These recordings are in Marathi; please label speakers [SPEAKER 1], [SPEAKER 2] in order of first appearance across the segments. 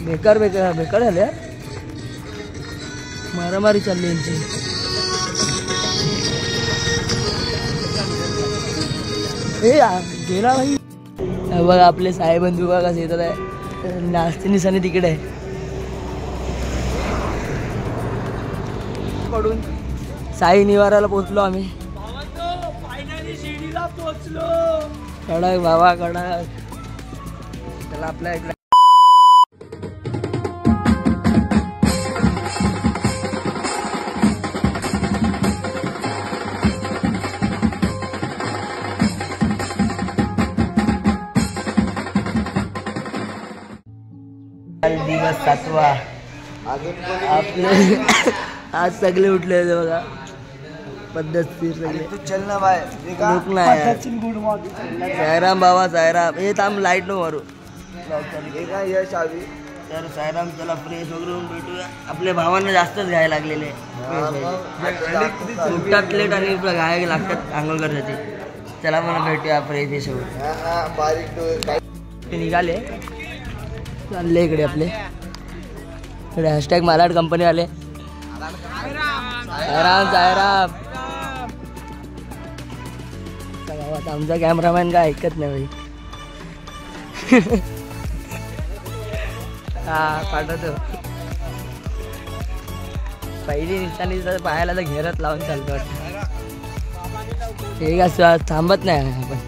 [SPEAKER 1] बेकार बेकार बेकार झाले यार, मारामारी चालली यांची. गेला भाई. बघा आपले साहेबंधू बघा कसं येतात आहे, नाचते निशाने तिकडे आहे. पडून साई निवाराला पोहोचलो आम्ही. फायनली शिर्डीला पोहोचलो. कडक बाबा कडक. त्याला आपल्या इकडे दिवस 7वा. आपले आज सगळे उठले बघा पद्धतशीर सगळे. चल ना बाय रुक ना यार. सायराम बाबा सायराम. हे थांब लाईट नो मारू. यश आवी तर सायराम चला फ्रेश वगैरे होऊन भेटूया. आपल्या भावांना जास्तच घ्यायला लागलेले उठतात लेट आणि घाय लागतात आंघोळ करण्याची. चला मला भेटूया फ्रेश होऊन. ते निघाले चालले इकडे आपले इकडे हॅशटॅग मालाड कंपनी आले. सायराम सायराम. आमचा कॅमेरामॅन काय ऐकत नाही भाई. हा पाठवतो. पहिली निशाणी पायाला तर घेरत लावून चालतो वाटतं. हे का थांबत नाही आपण.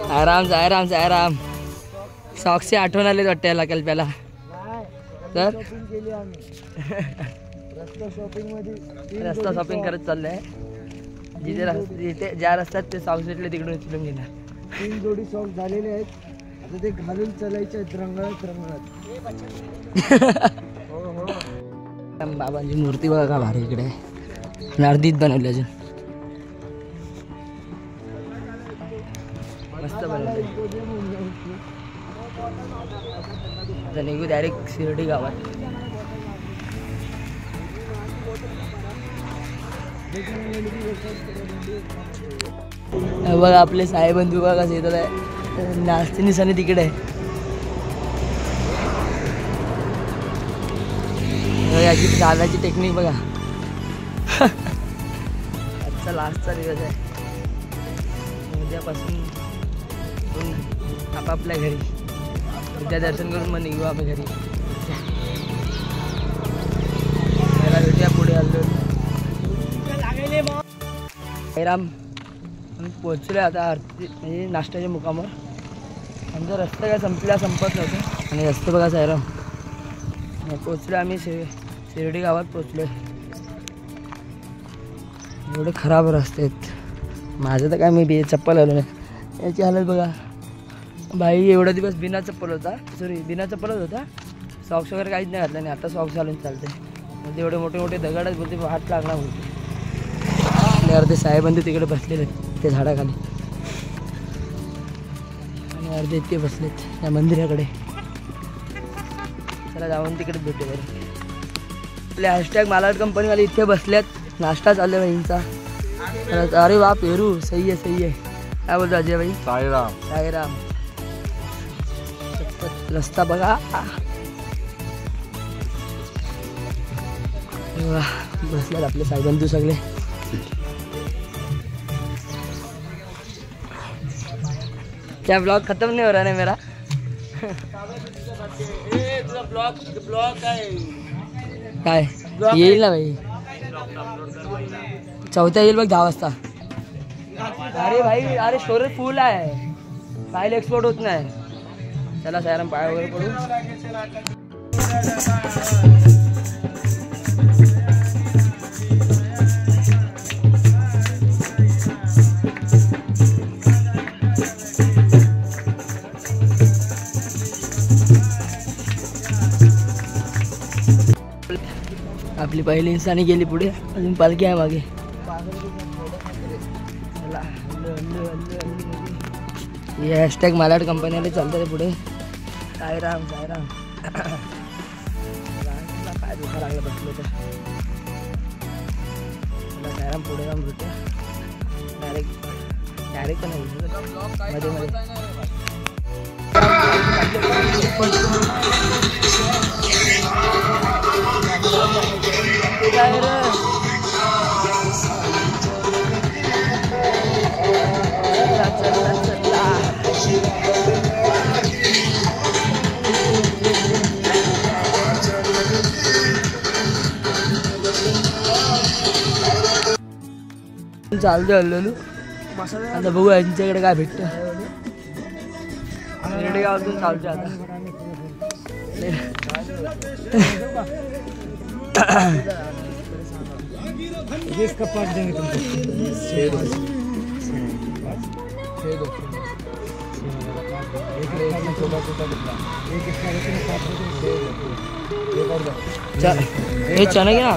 [SPEAKER 1] सायराम सायराम सायराम. सॉक्सची आठवण आलीच वाटते याला कल्प्याला. तर रस्ता शॉपिंग करत चाललंय. जिथे ज्या रस्त्यात ते सॉक्स भेटले तिकडून उचलून घेणार. 3 जोडी सॉक्स झालेले आहेत. आता ते घालून चालायचे आहेत रंगळत रंगळत. बाबांची मूर्ती बघा का भारी इकडे. अर्धीच बनवली अजून. मस्त बनवली. आता निघू डायरेक्ट शिर्डी गावात. बघा आपले साहेबंधू बघा कसं येतात आहे, नाचते निशाने तिकडे आहे. याची चालायची टेक्निक बघा. आजचा लास्टचा दिवस आहे. उद्यापासून आपापल्या घरी. उद्या दर्शन करून मग निघू आम्ही घरी. त्याला भेटूया पुढे आलो. सायराम पोहोचले आता आरती म्हणजे नाश्त्याच्या मुकामावर. आमचा रस्ता काय संपत नव्हतं आणि रस्ते बघा सायराम. पोचलो आम्ही शिर्डी गावात पोचलो. एवढे खराब रस्ते आहेत. माझं तर काय मी चप्पल आलो नाही. याची हालत बघा. भाई एवढा दिवस बिना चप्पल होता. बिना चप्पलच होता. सॉक्स वगैरे काहीच नाही घातलं. नाही आता सॉक्स घालून चालते. म्हणजे एवढे मोठे मोठे दगडच बोलते हात लागणार होते. आणि अर्धे साहेबंधू तिकडे बसलेले ते झाडाखाली आणि अर्धे इतके बसलेत त्या मंदिराकडे. चला जाऊन तिकडे भेटू. बरं आपले हॅशटॅग मालाड कंपनीवाले इथे बसल्यात. नाश्ता चालू आहे भाईंचा. अरे वा पेरू सही आहे सही आहे. काय बोलतो अजय भाई. साईराम साईराम. रस्ता बघा. बसल्यात आपले साहेबंधू सगळे. क्या ब्लॉग खत्म नहीं हो रहा है मेरा. काय येईल ना भाई. चौथा येईल बघ 10 वाजता. अरे भाई अरे स्टोरेज फुल आहे. फाईल एक्सपोर्ट होत नाही. चला सायराम पाय वगैरे पडू. आपली पहिली इंसानी गेली पुढे. अजून पालखी आहे मागे. चला हे हॅशटॅग मालाड कंपनीवाले चालतात पुढे. सायराम सायराम. काय दुखा लागलं बसलं तर. पुढे जाऊन भेटूया. डायरेक्ट पण आहे मध्ये मध्ये. चालतो हल्लो आता बघू यांच्याकडे काय भेटतं. गावातून चालतो आता. कपाट देंगे तुमको. हे चना घे ना.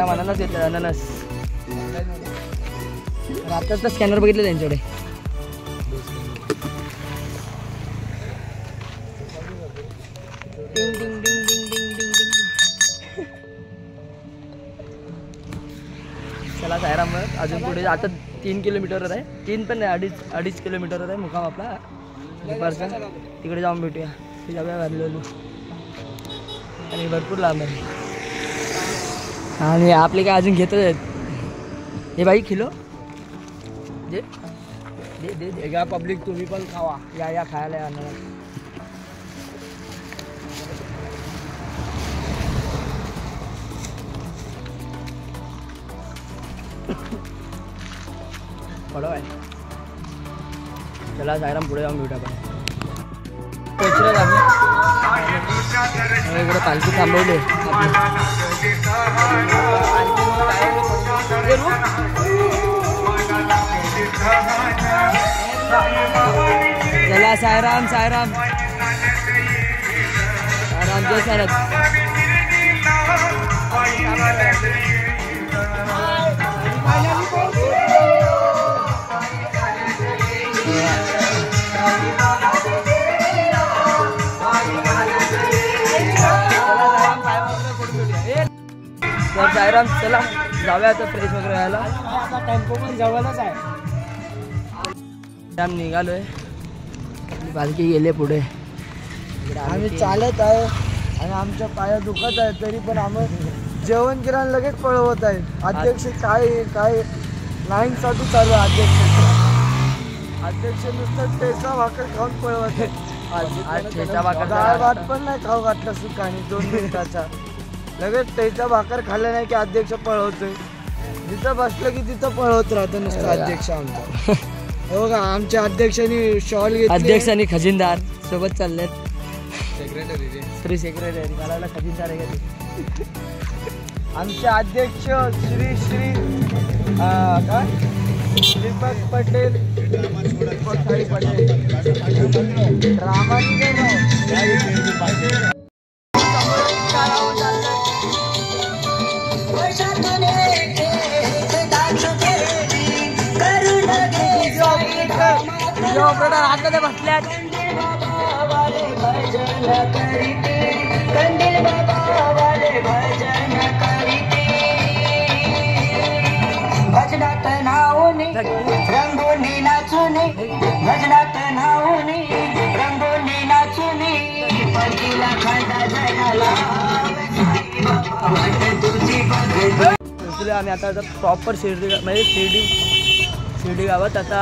[SPEAKER 1] अननस येतं अननस. आताच तर स्कॅनर बघितलं त्यांच्याकडे. चला सायराम अजून पुढे आता 3 किलोमीटरवर आहे. 3 पण नाही, अडीच किलोमीटरवर आहे मुक्काम आपला दुपारचा. तिकडे जाऊन भेटूया. जाऊया वाढलेलो आणि भरपूर लांब आहे. आणि आपले काय अजून घेतच आहेत. हे बाई किलो दे दे दे दे का पब्लिक. तुम्ही पण खावा. या खायला या अन्न. पडव आहे. चला सायराम पुढे जाऊन भेटूया. पण इकडे पालखी थांबवली. चला सायराम सायराम सायराम जय सायराम. सायराम चला जाऊया आता फ्रेश वगैरे व्हायला. टेम्पो पण जवळच आहे. आम्ही निघालोय. पालखी गेले पुढे.
[SPEAKER 2] आम्ही चालत आहे आणि आमच्या पाया दुखत आहे तरी पण आम्ही जेवण किराण लगेच पळवत आहे. अध्यक्ष काय नाईंसाठी चालू आहे. अध्यक्ष नुसतं ठेचा भाकर खाऊन पळवत आहे. डाळ भात पण नाही खाऊ घातला सुखाने 2 मिनिटाचा. लगेच ठेचा भाकर खाल्लं नाही की अध्यक्ष पळवतोय. जिथं बसलं की तिथं पळवत राहतं नुसतं अध्यक्ष आमचा. हे बघा आमच्या अध्यक्षांनी शॉल घेतली.
[SPEAKER 1] अध्यक्ष आणि खजिनदार सोबत चाललेत. सेक्रेटरी मला खजिनदार आहे का.
[SPEAKER 2] आमचे अध्यक्ष श्री काय दीपक पटेल
[SPEAKER 1] ऑपरेटर आतमध्ये बसल्यात.
[SPEAKER 3] भजनात नावनी रंगोनी नाचुनी. भजनात नावनी रंगोनी नाचुनी. पतीला खांदा जगाला.
[SPEAKER 1] आम्ही आता प्रॉपर शिर्डी म्हणजे शिर्डी गावात. आता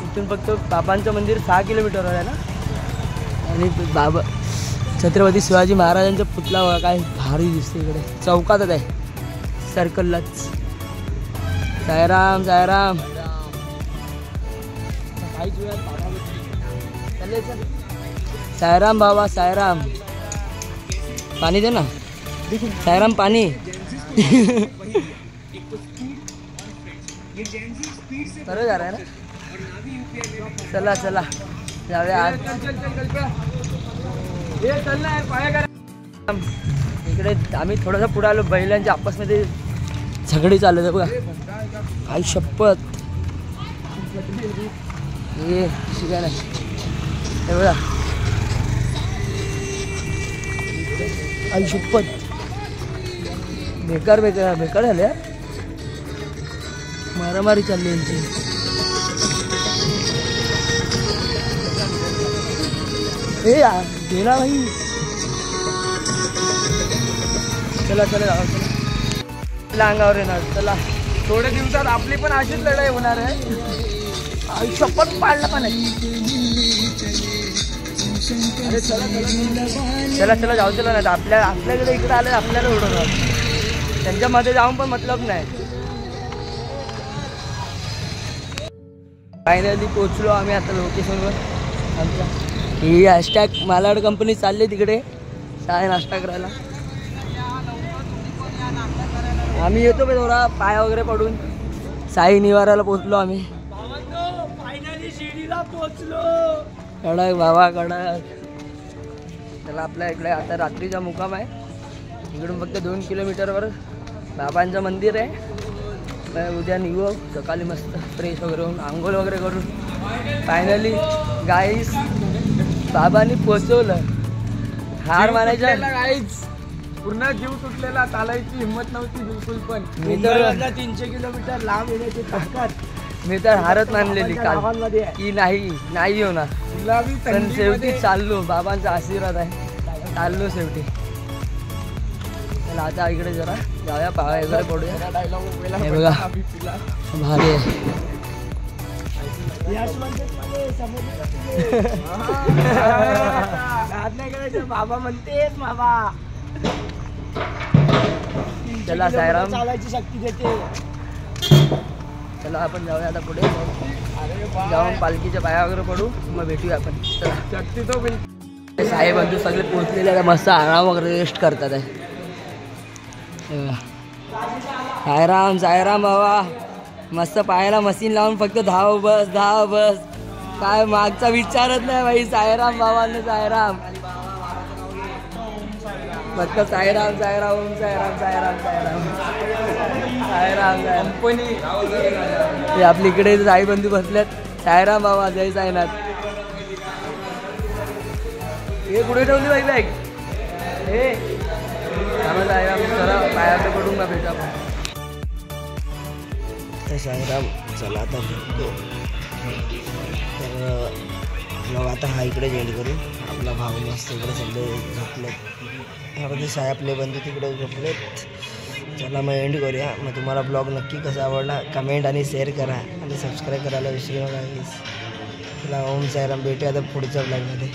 [SPEAKER 1] इथून फक्त बाबांचं मंदिर 6 किलोमीटरवर आहे ना. आणि बाबा छत्रपती शिवाजी महाराजांचा पुतळा बघा काय भारी दिसते इकडे. चौकातच आहे सर्कललाच. सायराम सायराम. सायराम बाबा सायराम. पाणी दे ना सायराम पाणी. बरोबर जा रहा है ना. चला चला जाऊया आज. इकडे आम्ही थोडासा पुढे आलो. बैलांच्या आपसमध्ये झगडे चालू आहे बघा. आई शपथ हे शिकाय नाही. हे बघा
[SPEAKER 2] आई शपथ
[SPEAKER 1] बेकार बेकार बेकार झाले यार. मारामारी चालली यांची. ए गेला भाई. चला चला जाऊ चला. अंगावर येणार. चला
[SPEAKER 2] थोड्या दिवसात आपली पण अशीच लढाई होणार आहे.
[SPEAKER 1] आयुष्य पण पाडलं पण आहे.
[SPEAKER 2] अरे चला चला
[SPEAKER 1] चला चला जाऊ चला नाही आपल्याकडे इकडे आले आपल्याला उडवणार. त्यांच्यामध्ये जाऊन पण मतलब नाही. फायनली पोचलो आम्ही आता लोकेशनवर आमच्या. ही हॅशटॅग मालाड कंपनी चालली तिकडे काय नाश्ता करायला. आम्ही येतो बे थोडा पाय वगैरे पडून. साई निवाराला पोचलो आम्ही.
[SPEAKER 2] फायनली शिर्डीला पोहोचलो.
[SPEAKER 1] कडक बाबा कडक. त्याला आपल्या इकडे आता रात्रीचा मुक्काम आहे. इकडून फक्त 2 किलोमीटरवर बाबांचं मंदिर आहे. उद्या निघू सकाळी मस्त फ्रेश वगैरे होऊन आंघोळ वगैरे करून. फायनली गाईस बाबांनी पोचवलं. हार मानायच्या
[SPEAKER 2] गाईच पूर्ण जीव तुटलेला. चालायची हिंमत नव्हती बिलकुल पण.
[SPEAKER 1] मी तर
[SPEAKER 2] 300 किलोमीटर लांब येण्याची ताकद.
[SPEAKER 1] मी तर हारत मानलेली काल की नाही होणार. पण शेवटी चाललो. बाबांचा आशीर्वाद आहे. चाललो शेवटी. चला आता इकडे जरा जाऊया पाया वगैरे पडूया. हे बघा भारी आहे.
[SPEAKER 2] बाबा म्हणतेच बाबा
[SPEAKER 1] चला साईराम.
[SPEAKER 2] चालायची शक्ती देते.
[SPEAKER 1] चला आपण जाऊया आता पुढे. जाऊन पालखीच्या पाया वगैरे पडू मग भेटूया आपण. चला
[SPEAKER 2] शक्ती तो
[SPEAKER 1] साहेब बंधू सगळे पोहोचलेले आता मस्त आराम वगैरे रेस्ट करतात आहे. साईराम साईराम बाबा. मस्त पायाला मशीन लावून फक्त धाव बस काय मागचा विचारत नाही भाई. साईराम बाबांना साईराम. फक्त साईराम साईराम ओम साईराम साईराम साईराम साईराम साईराम. ते आपल्या इकडे साई बंधू बसल्यात. साईराम बाबा जय साईनाथ. हे कुठे ठेवली बाई बॅग. हे साईराम जरा पायाकडे पडून का भेटा आपण.
[SPEAKER 2] साईराम चला आता भेटतो. तर मग आता हा इकडे एंड करू. आपला भाऊ मस्त इकडे सगळे झोपलेत. साई आपले बंधू तिकडे झोपलेत. चला मग एंड करूया. मग तुम्हाला ब्लॉग नक्की कसा आवडला कमेंट आणि शेअर करा आणि सबस्क्राईब करायला विसरू नका. चला ओम साईराम. भेटूया आता पुढच्या ब्लॉगमध्ये.